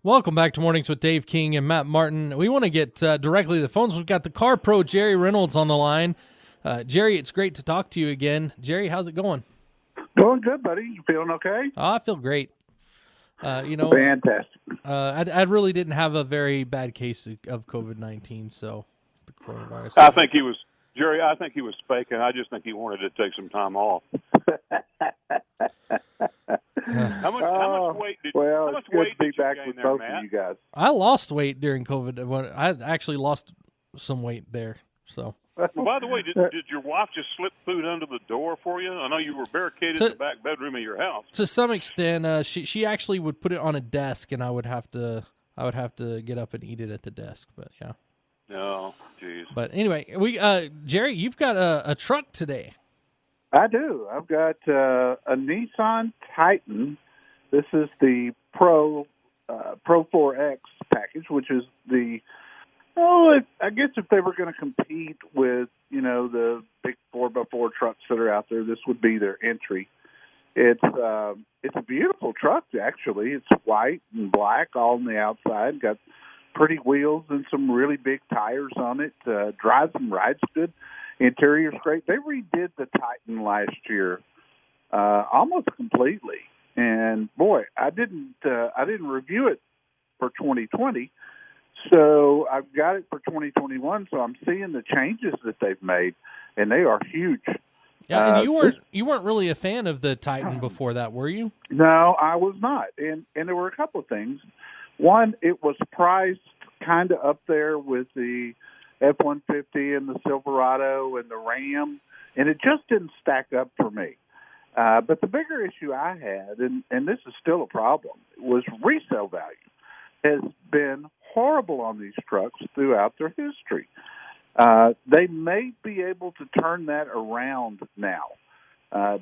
Welcome back to Mornings with Dave King and Matt Martin. We want to get directly to the phones. We've got the Car Pro Jerry Reynolds on the line. Jerry, it's great to talk to you again. Jerry, how's it going? Going good, buddy. You feeling okay? Oh, I feel great. Fantastic. I really didn't have a very bad case of COVID-19, so the coronavirus. I think he was faking. I just think he wanted to take some time off. How much weight did it's good to be back gain with there, both Matt? of you guys. I lost weight during COVID. I actually lost some weight there. So. Well, by the way, did your wife just slip food under the door for you? I know you were barricaded in the back bedroom of your house. To some extent, she actually would put it on a desk, and I would have to get up and eat it at the desk. But yeah. No, jeez. But anyway, Jerry, you've got a truck today. I do. I've got a Nissan Titan. This is the Pro-4X package, which is I guess if they were going to compete with, the big 4x4 trucks that are out there, this would be their entry. It's a beautiful truck, actually. It's white and black all on the outside. Got pretty wheels and some really big tires on it. Drives and rides good. Interior's great. They redid the Titan last year almost completely. And boy, I didn't review it for 2020. So I've got it for 2021, so I'm seeing the changes that they've made, and they are huge. Yeah, and you weren't really a fan of the Titan before that, were you? No, I was not. And there were a couple of things. One, it was priced kind of up there with the F-150 and the Silverado and the Ram, and it just didn't stack up for me. But the bigger issue I had, and this is still a problem, was resale value has been horrible on these trucks throughout their history. They may be able to turn that around now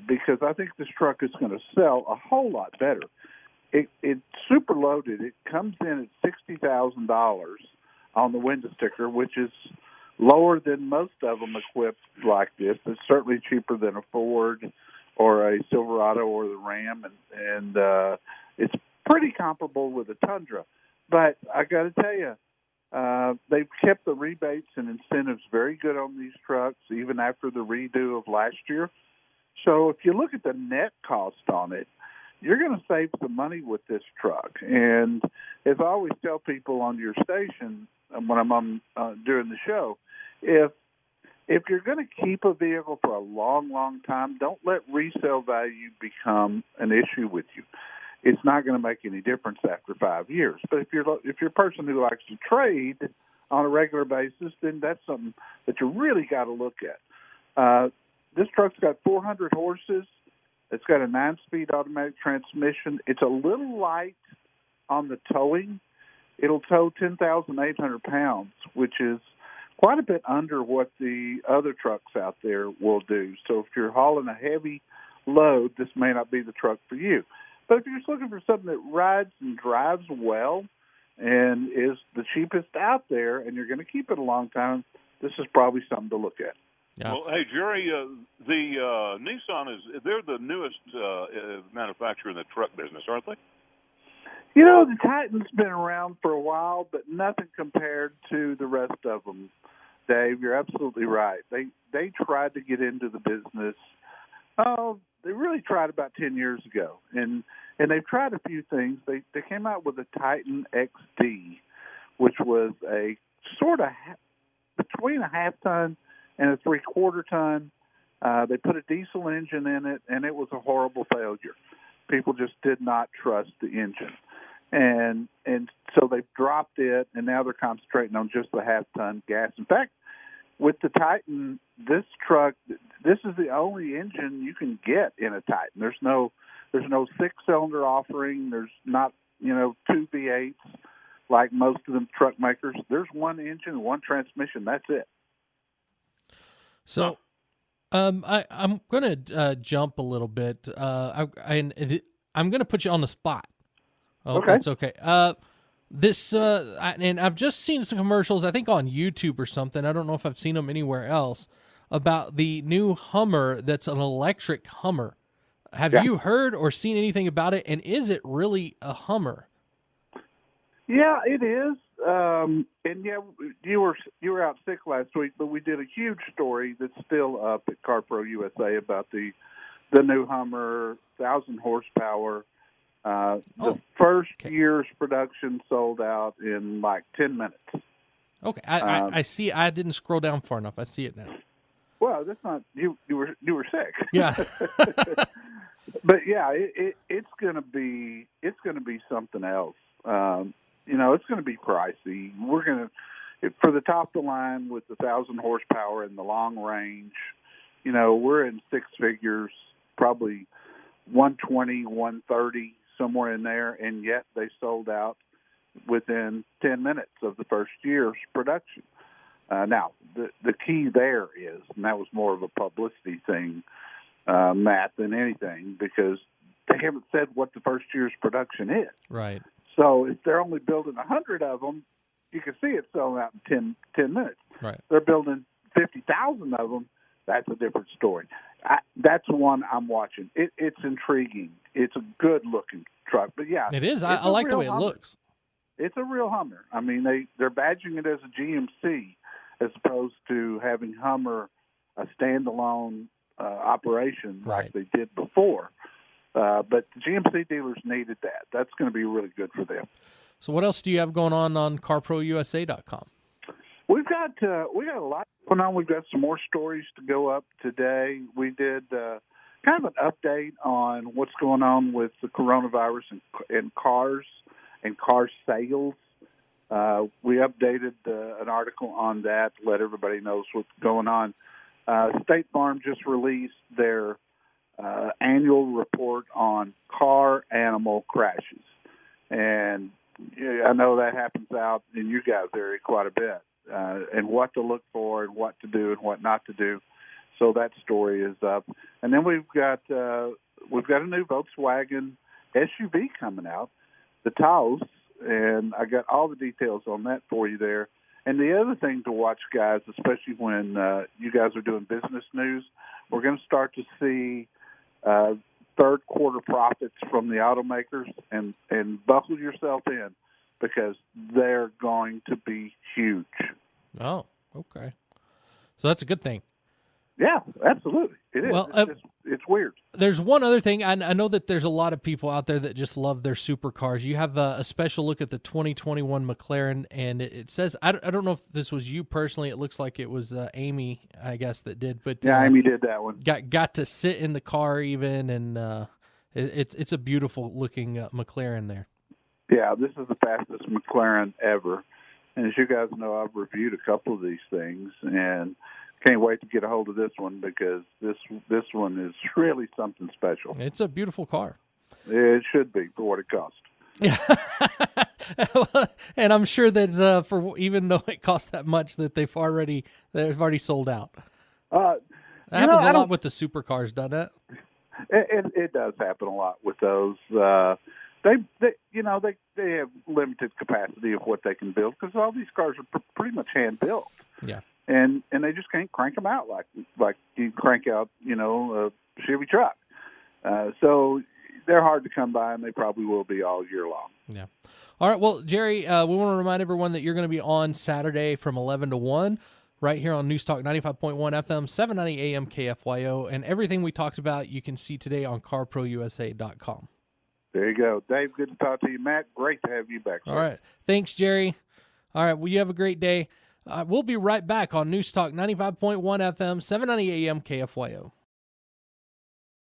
because I think this truck is going to sell a whole lot better. It's super loaded. It comes in at $60,000 on the window sticker, which is lower than most of them equipped like this. It's certainly cheaper than a Ford or a Silverado or the Ram, and it's pretty comparable with a Tundra. But I got to tell you, they've kept the rebates and incentives very good on these trucks, even after the redo of last year. So if you look at the net cost on it, you're going to save some money with this truck. And as I always tell people on your station when I'm on during the show, if you're going to keep a vehicle for a long, long time, don't let resale value become an issue with you. It's not going to make any difference after 5 years. But if you're a person who likes to trade on a regular basis, then that's something that you really got to look at. This truck's got 400 horses. It's got a 9-speed automatic transmission. It's a little light on the towing. It'll tow 10,800 pounds, which is quite a bit under what the other trucks out there will do. So if you're hauling a heavy load, this may not be the truck for you. But if you're just looking for something that rides and drives well and is the cheapest out there and you're going to keep it a long time, this is probably something to look at. Yeah. Well, hey, Jerry, the Nissan, they're the newest manufacturer in the truck business, aren't they? The Titan's been around for a while, but nothing compared to the rest of them, Dave. You're absolutely right. They tried to get into the business. They really tried about 10 years ago, and they've tried a few things. They came out with a Titan XD, which was a sort of between a half-ton and a three-quarter-ton. They put a diesel engine in it, and it was a horrible failure. People just did not trust the engine. And so they've dropped it, and now they're concentrating on just the half-ton gas. In fact, with the Titan, this truck, this is the only engine you can get in a Titan. There's no 6-cylinder offering. There's not, 2 V8s like most of them truck makers. There's one engine, one transmission. That's it. So, I'm going to jump a little bit. I'm going to put you on the spot. Oh, okay. That's okay. And I've just seen some commercials, I think on YouTube or something. I don't know if I've seen them anywhere else, about the new Hummer that's an electric Hummer. Have you heard or seen anything about it? And is it really a Hummer? Yeah, it is. And yeah, you were out sick last week, but we did a huge story that's still up at Car Pro USA about the new Hummer, 1,000 horsepower. The first year's production sold out in like 10 minutes. Okay, I see. I didn't scroll down far enough. I see it now. Well, that's not you. You were sick. Yeah. But yeah, it's gonna be something else. It's gonna be pricey. For the top of the line with the 1,000 horsepower and the long range. We're in six figures, probably 120, 130, somewhere in there, and yet they sold out within 10 minutes of the first year's production. Now, the key there is, and that was more of a publicity thing, Matt, than anything, because they haven't said what the first year's production is. Right. So if they're only building 100 of them, you can see it selling out in 10 minutes. Right. They're building 50,000 of them. That's a different story. That's one I'm watching. It's intriguing. It's a good-looking truck. But, yeah. It is. I like the way it looks. It's a real Hummer. I mean, they're badging it as a GMC as opposed to having Hummer a standalone operation like they did before. But the GMC dealers needed that. That's going to be really good for them. So what else do you have going on CarProUSA.com? We got a lot going on. We've got some more stories to go up today. We did kind of an update on what's going on with the coronavirus and cars and car sales. We updated an article on that to let everybody know what's going on. State Farm just released their annual report on car animal crashes. And I know that happens out in you guys' area quite a bit, and what to look for and what to do and what not to do. So that story is up. And then we've got a new Volkswagen SUV coming out, the Taos, and I got all the details on that for you there. And the other thing to watch, guys, especially when you guys are doing business news, we're going to start to see third quarter profits from the automakers, and buckle yourself in because they're going to be huge. Oh, okay. So that's a good thing. Yeah, absolutely. It is. Well, it's weird. There's one other thing. I know that there's a lot of people out there that just love their supercars. You have a special look at the 2021 McLaren, and it says, I don't know if this was you personally. It looks like it was Amy, I guess, that did. But yeah, Amy did that one. Got to sit in the car even, and it's a beautiful looking McLaren there. Yeah, this is the fastest McLaren ever. And as you guys know, I've reviewed a couple of these things, and can't wait to get a hold of this one because this one is really something special. It's a beautiful car. It should be for what it costs. Yeah, and I'm sure that for even though it costs that much, that they've already sold out. That happens a lot with the supercars, doesn't it? It does happen a lot with those. They have limited capacity of what they can build because all these cars are pretty much hand built. Yeah. And they just can't crank them out like you crank out, a Chevy truck. So they're hard to come by, and they probably will be all year long. Yeah. All right. Well, Jerry, we want to remind everyone that you're going to be on Saturday from 11 to 1 right here on News Talk 95.1 FM, 790 AM KFYO. And everything we talked about, you can see today on CarProUSA.com. There you go. Dave, good to talk to you. Matt, great to have you back, sir. All right. Thanks, Jerry. All right. Well, you have a great day. We'll be right back on News Talk 95.1 FM, 790 AM KFYO.